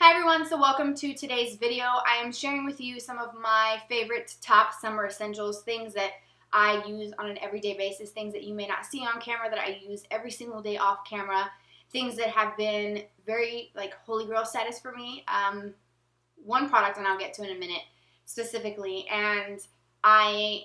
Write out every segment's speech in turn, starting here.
Hi everyone, so welcome to today's video. I am sharing with you some of my favorite top summer essentials, things that I use on an everyday basis, things that you may not see on camera that I use every single day off camera, things that have been very like holy grail status for me. One product, and I'll get to in a minute specifically, and I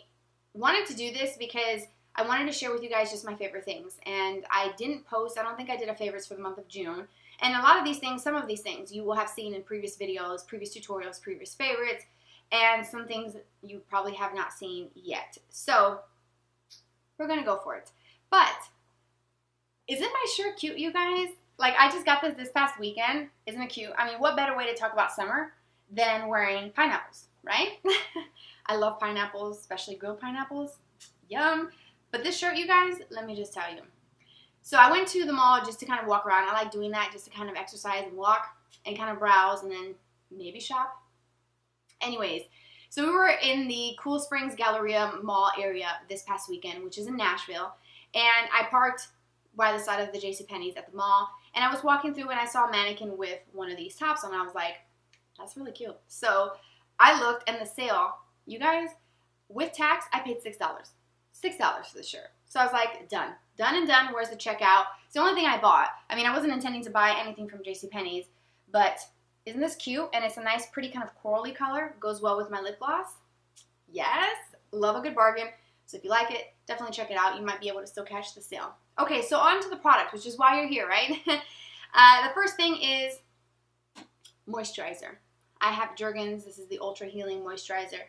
wanted to do this because I wanted to share with you guys just my favorite things, and I didn't post, I don't think I did a favorites for the month of June. And a lot of these things, some of these things you will have seen in previous videos, previous tutorials, previous favorites, and some things you probably have not seen yet. So we're going to go for it. But isn't my shirt cute, you guys? Like, I just got this past weekend. Isn't it cute? I mean, what better way to talk about summer than wearing pineapples, right? I love pineapples, especially grilled pineapples. Yum. But this shirt, you guys, let me just tell you. So I went to the mall just to kind of walk around. I like doing that just to kind of exercise and walk and kind of browse and then maybe shop. Anyways, so we were in the Cool Springs Galleria Mall area this past weekend, which is in Nashville. And I parked by the side of the JCPenney's at the mall. And I was walking through and I saw a mannequin with one of these tops on. And I was like, that's really cute. So I looked and the sale, you guys, with tax, I paid $6. $6 for the shirt. So I was like, done. Done and done. Where's the checkout? It's the only thing I bought. I mean, I wasn't intending to buy anything from JCPenney's, but isn't this cute? And it's a nice, pretty kind of corally color. Goes well with my lip gloss. Yes. Love a good bargain. So if you like it, definitely check it out. You might be able to still catch the sale. Okay, so on to the product, which is why you're here, right? The first thing is moisturizer. I have Jergens. This is the Ultra Healing Moisturizer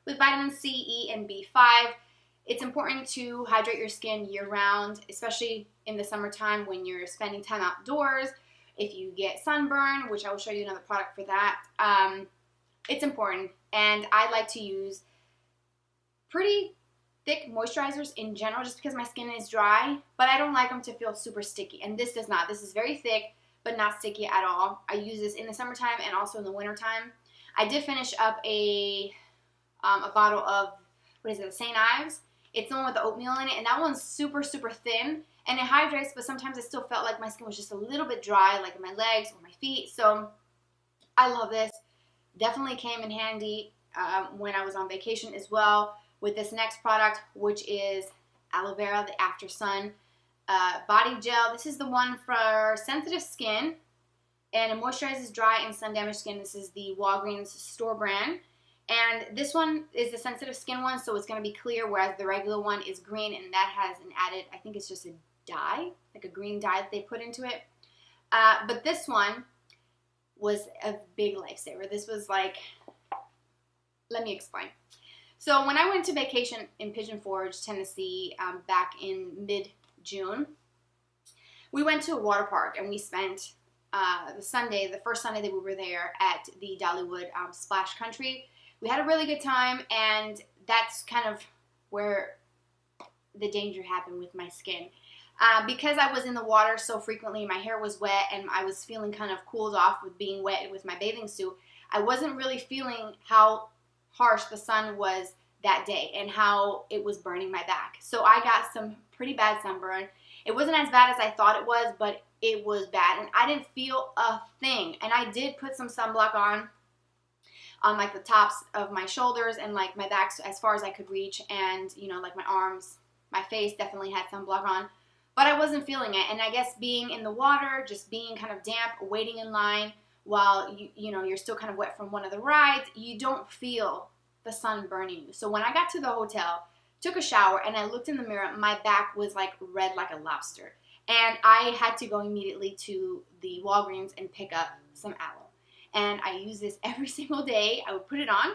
with vitamin C, E, and B5. It's important to hydrate your skin year-round, especially in the summertime when you're spending time outdoors. If you get sunburn, which I will show you another product for that, it's important. And I like to use pretty thick moisturizers in general just because my skin is dry, but I don't like them to feel super sticky. And this does not. This is very thick, but not sticky at all. I use this in the summertime and also in the wintertime. I did finish up a bottle of, what is it, St. Ives. It's the one with the oatmeal in it, and that one's super, super thin, and it hydrates, but sometimes I still felt like my skin was just a little bit dry, like in my legs or my feet, so I love this. Definitely came in handy when I was on vacation as well with this next product, which is Aloe Vera, the After Sun Body Gel. This is the one for sensitive skin, and it moisturizes dry and sun-damaged skin. This is the Walgreens store brand. And this one is the sensitive skin one, so it's going to be clear, whereas the regular one is green, and that has an added, I think it's just a dye, like a green dye that they put into it. But this one was a big lifesaver. This was like, let me explain. So when I went to vacation in Pigeon Forge, Tennessee, back in mid-June, we went to a water park, and we spent the first Sunday that we were there at the Dollywood Splash Country. We had a really good time, and that's kind of where the danger happened with my skin. Because I was in the water so frequently, my hair was wet, and I was feeling kind of cooled off with being wet with my bathing suit, I wasn't really feeling how harsh the sun was that day and how it was burning my back. So I got some pretty bad sunburn. It wasn't as bad as I thought it was, but it was bad, and I didn't feel a thing. And I did put some sunblock on like the tops of my shoulders and like my back as far as I could reach, and you know, like my arms, my face definitely had sunblock on, but I wasn't feeling it. And I guess being in the water, just being kind of damp, waiting in line while you know, you're still kind of wet from one of the rides, you don't feel the sun burning you. So when I got to the hotel, took a shower, and I looked in the mirror, my back was like red like a lobster, and I had to go immediately to the Walgreens and pick up some aloe. And I use this every single day. I would put it on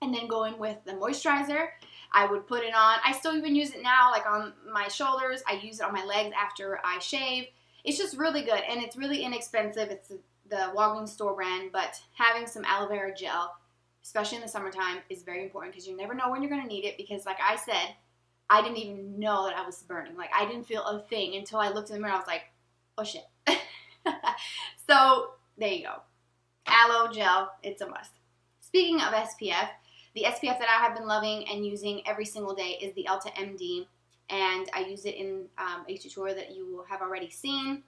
and then go in with the moisturizer. I would put it on. I still even use it now, like on my shoulders. I use it on my legs after I shave. It's just really good, and it's really inexpensive. It's the Walgreens store brand, but having some aloe vera gel, especially in the summertime, is very important because you never know when you're going to need it, because like I said, I didn't even know that I was burning. Like, I didn't feel a thing until I looked in the mirror. I was like, oh shit. So there you go. Aloe gel, it's a must. Speaking of SPF, the SPF that I have been loving and using every single day is the Elta MD, and I use it in a tutorial that you will have already seen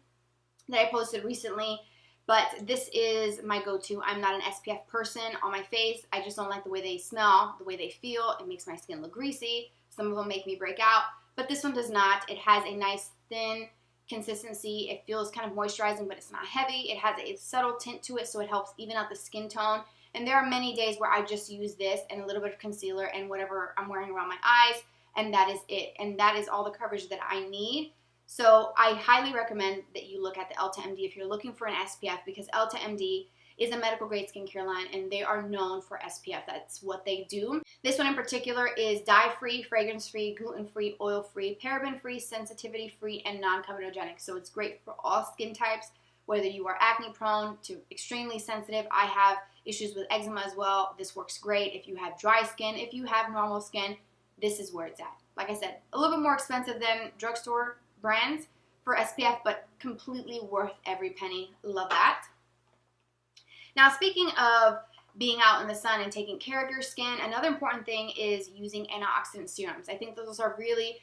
that I posted recently. but this is my go-to. I'm not an SPF person on my face. I just don't like the way they smell, the way they feel. It makes my skin look greasy. Some of them make me break out, but this one does not. It has a nice thin consistency. It feels kind of moisturizing, but it's not heavy. It has a subtle tint to it, so it helps even out the skin tone. And there are many days where I just use this and a little bit of concealer and whatever I'm wearing around my eyes, and that is it. And that is all the coverage that I need. So I highly recommend that you look at the Elta MD if you're looking for an SPF, because Elta MD is a medical grade skincare line and they are known for SPF. That's what they do. This one in particular is dye-free, fragrance-free, gluten-free, oil-free, paraben-free, sensitivity-free, and non-comedogenic. So it's great for all skin types, whether you are acne prone to extremely sensitive. I have issues with eczema as well. This works great. If you have dry skin, if you have normal skin, this is where it's at. Like I said, a little bit more expensive than drugstore brands for SPF, but completely worth every penny. Love that. Now, speaking of being out in the sun and taking care of your skin, another important thing is using antioxidant serums. I think those are really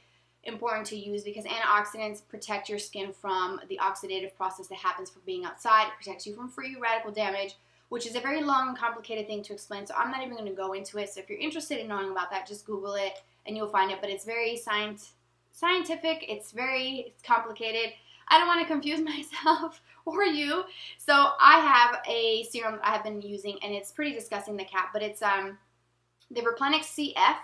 important to use because antioxidants protect your skin from the oxidative process that happens from being outside. It protects you from free radical damage, which is a very long and complicated thing to explain, so I'm not even going to go into it. So if you're interested in knowing about that, just Google it and you'll find it. But it's very scientific. It's complicated. I don't want to confuse myself or you. So I have a serum that I have been using, and it's pretty disgusting, the cap, but it's the Replenix CF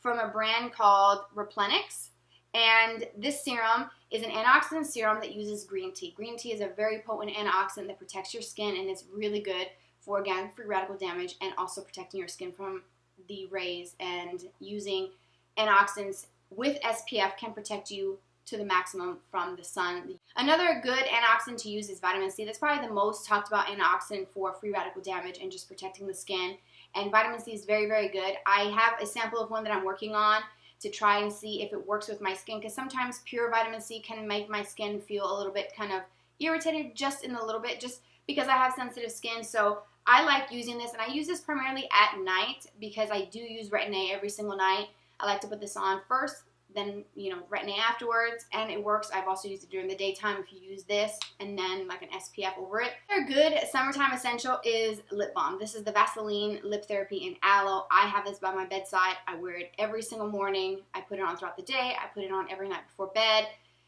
from a brand called Replenix. And this serum is an antioxidant serum that uses green tea. Green tea is a very potent antioxidant that protects your skin, and it's really good for, again, free radical damage and also protecting your skin from the rays. And using antioxidants with SPF can protect you to the maximum from the sun. Another good antioxidant to use is vitamin C. That's probably the most talked about antioxidant for free radical damage and just protecting the skin. And vitamin C is very, very good. I have a sample of one that I'm working on to try and see if it works with my skin, because sometimes pure vitamin C can make my skin feel a little bit kind of irritated, just in a little bit, just because I have sensitive skin. So I like using this, and I use this primarily at night because I do use Retin-A every single night. I like to put this on first, then, Retin-A afterwards, and it works. I've also used it during the daytime if you use this, and then like an SPF over it. Another good summertime essential is lip balm. This is the Vaseline Lip Therapy in Aloe. I have this by my bedside. I wear it every single morning. I put it on throughout the day. I put it on every night before bed,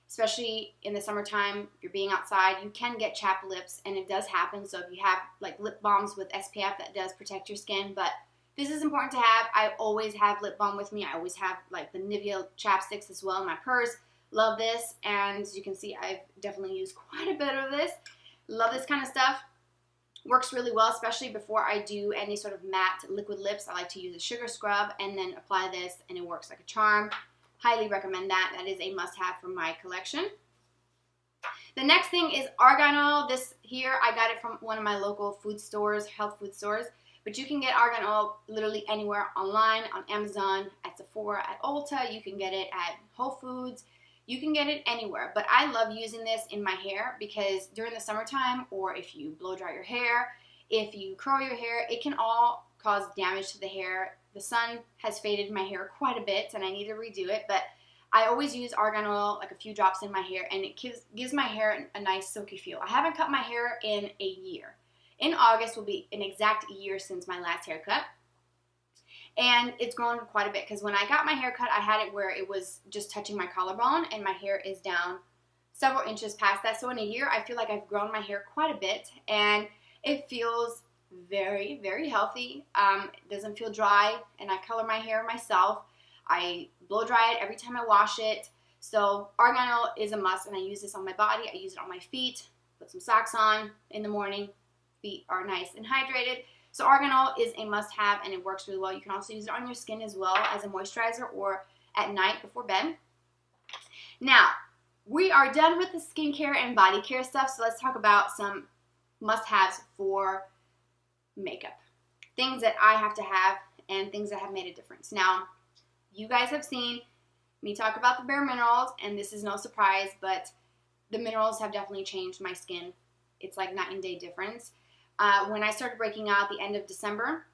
especially in the summertime. If you're being outside, you can get chapped lips, and it does happen. So if you have like lip balms with SPF, that does protect your skin, but this is important to have. I always have lip balm with me. I always have like the Nivea chapsticks as well in my purse. Love this, and as you can see, I've definitely used quite a bit of this. Love this kind of stuff. Works really well, especially before I do any sort of matte liquid lips. I like to use a sugar scrub and then apply this, and it works like a charm. Highly recommend that. That is a must-have from my collection. The next thing is Argan Oil. This here, I got it from one of my local food stores, health food stores. But you can get Argan Oil literally anywhere online, on Amazon, at Sephora, at Ulta. You can get it at Whole Foods. You can get it anywhere. But I love using this in my hair because during the summertime, or if you blow dry your hair, if you curl your hair, it can all cause damage to the hair. The sun has faded my hair quite a bit, and I need to redo it. But I always use Argan Oil, like a few drops in my hair, and it gives my hair a nice silky feel. I haven't cut my hair in a year. In August will be an exact year since my last haircut, and it's grown quite a bit because when I got my haircut, I had it where it was just touching my collarbone, and my hair is down several inches past that. So in a year, I feel like I've grown my hair quite a bit, and it feels very, very healthy. It doesn't feel dry, and I color my hair myself. I blow dry it every time I wash it. So Argan Oil is a must, and I use this on my body. I use it on my feet, put some socks on in the morning. Feet are nice and hydrated. So Argan Oil is a must-have, and it works really well. You can also use it on your skin as well as a moisturizer or at night before bed. Now, we are done with the skincare and body care stuff, so let's talk about some must-haves for makeup. Things that I have to have and things that have made a difference. Now, you guys have seen me talk about the Bare Minerals, and this is no surprise, but the minerals have definitely changed my skin. It's like night and day difference. When I started breaking out at the end of December,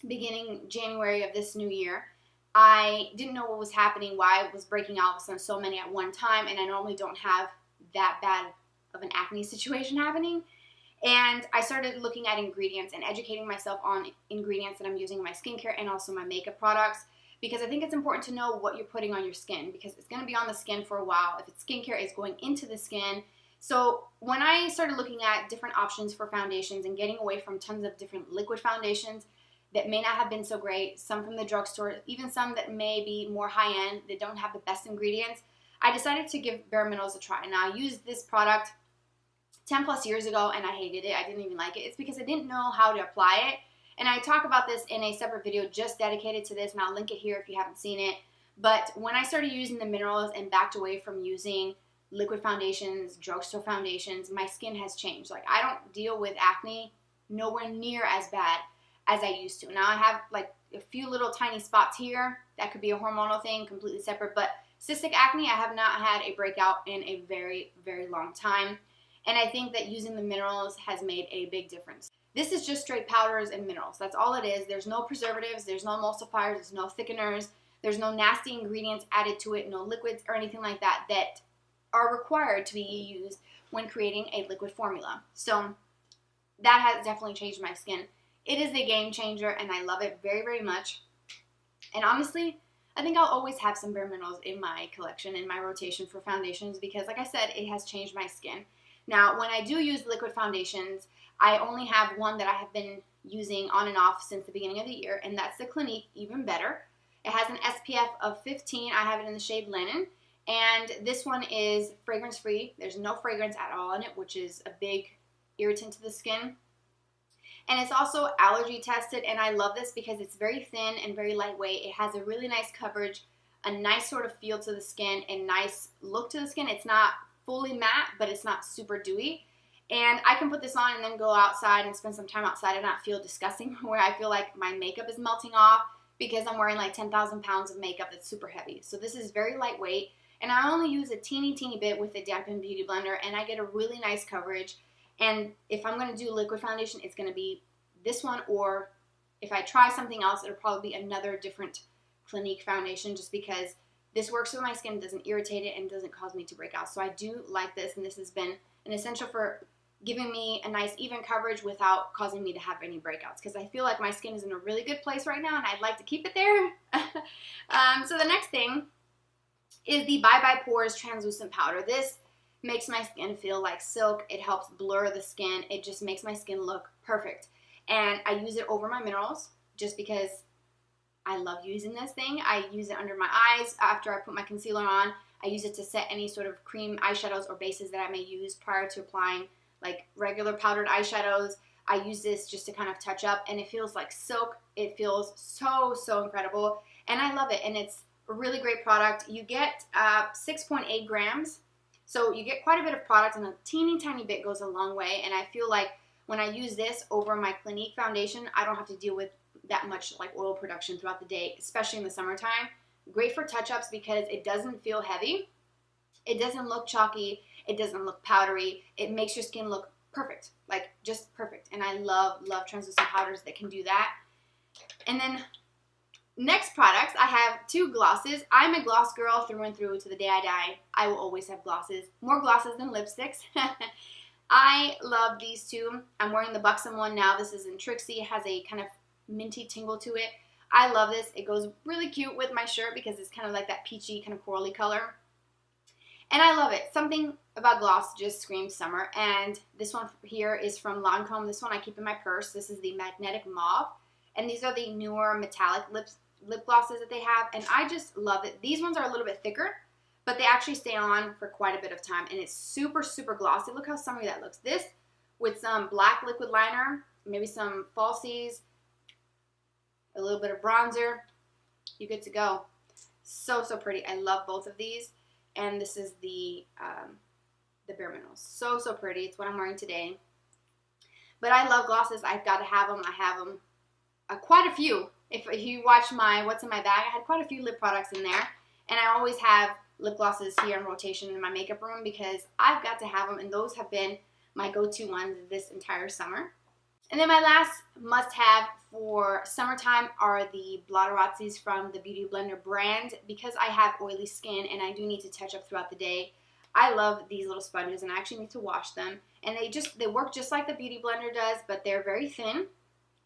beginning January of this new year, I didn't know what was happening, why I was breaking out with so many at one time, and I normally don't have that bad of an acne situation happening. And I started looking at ingredients and educating myself on ingredients that I'm using in my skincare and also my makeup products, because I think it's important to know what you're putting on your skin, because it's going to be on the skin for a while. If it's skincare, it's going into the skin. So when I started looking at different options for foundations and getting away from tons of different liquid foundations that may not have been so great, some from the drugstore, even some that may be more high-end, that don't have the best ingredients, I decided to give Bare Minerals a try. Now, I used this product 10 plus years ago and I hated it. I didn't even like it. It's because I didn't know how to apply it. And I talk about this in a separate video just dedicated to this, and I'll link it here if you haven't seen it. But when I started using the minerals and backed away from using liquid foundations, drugstore foundations, my skin has changed. Like, I don't deal with acne nowhere near as bad as I used to. Now I have like a few little tiny spots here. That could be a hormonal thing, completely separate. But cystic acne, I have not had a breakout in a very, very long time. And I think that using the minerals has made a big difference. This is just straight powders and minerals. That's all it is. There's no preservatives, there's no emulsifiers, there's no thickeners, there's no nasty ingredients added to it, no liquids or anything like that that are required to be used when creating a liquid formula. So that has definitely changed my skin. It is a game changer and I love it very, very much. And honestly, I think I'll always have some Bare Minerals in my collection, in my rotation for foundations, because like I said, it has changed my skin. Now, when I do use liquid foundations, I only have one that I have been using on and off since the beginning of the year, and that's the Clinique Even Better. It has an SPF of 15. I have it in the shade Linen, and this one is fragrance-free. There's no fragrance at all in it, which is a big irritant to the skin. And it's also allergy tested, and I love this because it's very thin and very lightweight. It has a really nice coverage, a nice sort of feel to the skin, and nice look to the skin. It's not fully matte, but it's not super dewy. And I can put this on and then go outside and spend some time outside and not feel disgusting, where I feel like my makeup is melting off because I'm wearing like 10,000 pounds of makeup that's super heavy. So this is very lightweight, and I only use a teeny bit with the dampened Beauty Blender, and I get a really nice coverage. And if I'm going to do liquid foundation, it's going to be this one, or if I try something else, it'll probably be another different Clinique foundation, just because this works with my skin, doesn't irritate it, and doesn't cause me to break out. So I do like this, and this has been an essential for giving me a nice even coverage without causing me to have any breakouts, because I feel like my skin is in a really good place right now and I'd like to keep it there. So the next thing is the Bye Bye Pores Translucent Powder. This makes my skin feel like silk. It helps blur the skin. It just makes my skin look perfect. And I use it over my minerals just because I love using this thing. I use it under my eyes after I put my concealer on. I use it to set any sort of cream eyeshadows or bases that I may use prior to applying like regular powdered eyeshadows. I use this just to kind of touch up, and it feels like silk. It feels so incredible, and I love it, and it's a really great product. You get 6.8 grams, so you get quite a bit of product, and a teeny tiny bit goes a long way. And I feel like when I use this over my Clinique foundation, I don't have to deal with that much like oil production throughout the day, especially in the summertime. Great for touch-ups because it doesn't feel heavy. It doesn't look chalky. It doesn't look powdery. It makes your skin look perfect, like just perfect. And I love translucent powders that can do that. And then next products, I have two glosses. I'm a gloss girl through and through to the day I die. I will always have glosses. More glosses than lipsticks. I love these two. I'm wearing the Buxom one now. This is in Trixie. It has a kind of minty tingle to it. I love this. It goes really cute with my shirt because it's kind of like that peachy kind of corally color. And I love it. Something about gloss just screams summer. And this one here is from Lancome. This one I keep in my purse. This is the Magnetic Mauve. And these are the newer metallic lip glosses that they have. And I just love it. These ones are a little bit thicker, but they actually stay on for quite a bit of time. And it's super glossy. Look how summery that looks. This with some black liquid liner, maybe some falsies, a little bit of bronzer, you're good to go. So pretty. I love both of these. And this is the Bare Minerals. So pretty. It's what I'm wearing today. But I love glosses. I've got to have them. I have them quite a few. If you watch my What's in My Bag, I had quite a few lip products in there. And I always have lip glosses here in rotation in my makeup room because I've got to have them. And those have been my go-to ones this entire summer. And then my last must-have for summertime are the Blotterazzis from the Beauty Blender brand. Because I have oily skin and I do need to touch up throughout the day, I love these little sponges, and I actually need to wash them. And they work just like the Beauty Blender does, but they're very thin.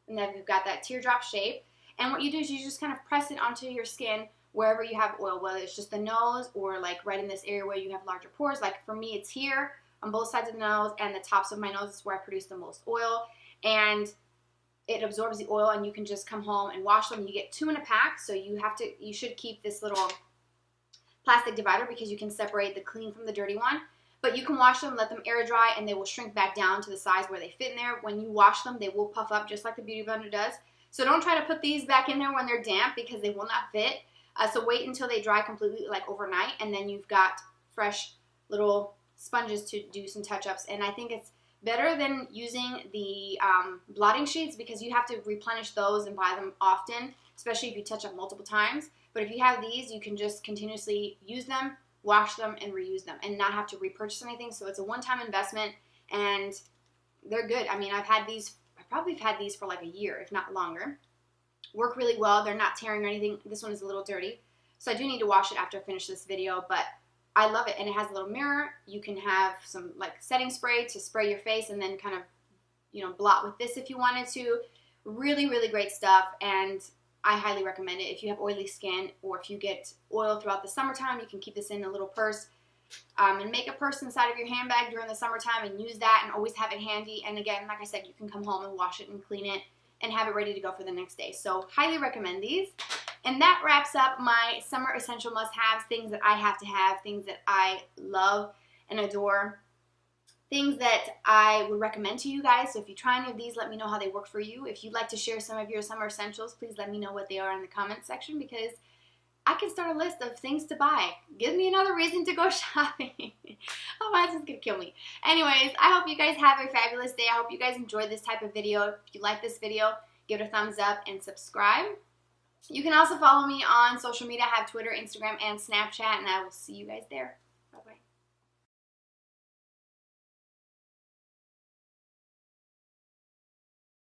And then you've got that teardrop shape. And what you do is you just kind of press it onto your skin wherever you have oil, whether it's just the nose or like right in this area where you have larger pores. Like for me, it's here on both sides of the nose, and the tops of my nose is where I produce the most oil. And it absorbs the oil, and you can just come home and wash them. You get 2 in a pack, so you should keep this little plastic divider because you can separate the clean from the dirty one. But you can wash them, let them air dry, and they will shrink back down to the size where they fit in there. When you wash them, they will puff up just like the Beauty Blender does. So don't try to put these back in there when they're damp because they will not fit. So wait until they dry completely, like overnight, and then you've got fresh little sponges to do some touch-ups. And I think it's better than using the blotting sheets because you have to replenish those and buy them often, especially if you touch up multiple times. But if you have these, you can just continuously use them, wash them, and reuse them and not have to repurchase anything. So it's a one-time investment, and they're good. I mean, I probably have had these for like a year, if not longer. Work really well. They're not tearing or anything. This one is a little dirty, so I do need to wash it after I finish this video, but I love it. And it has a little mirror. You can have some like setting spray to spray your face and then kind of, you know, blot with this if you wanted to. Really, really great stuff, and I highly recommend it. If you have oily skin or if you get oil throughout the summertime, you can keep this in a little purse and make a purse inside of your handbag during the summertime and use that and always have it handy. And again, like I said, you can come home and wash it and clean it and have it ready to go for the next day. So highly recommend these. And that wraps up my summer essential must-haves, things that I have to have, things that I love and adore, things that I would recommend to you guys. So if you try any of these, let me know how they work for you. If you'd like to share some of your summer essentials, please let me know what they are in the comments section because I can start a list of things to buy. Give me another reason to go shopping. Oh, my husband's gonna kill me. Anyways, I hope you guys have a fabulous day. I hope you guys enjoyed this type of video. If you like this video, give it a thumbs up and subscribe. You can also follow me on social media. I have Twitter, Instagram, and Snapchat, and I will see you guys there.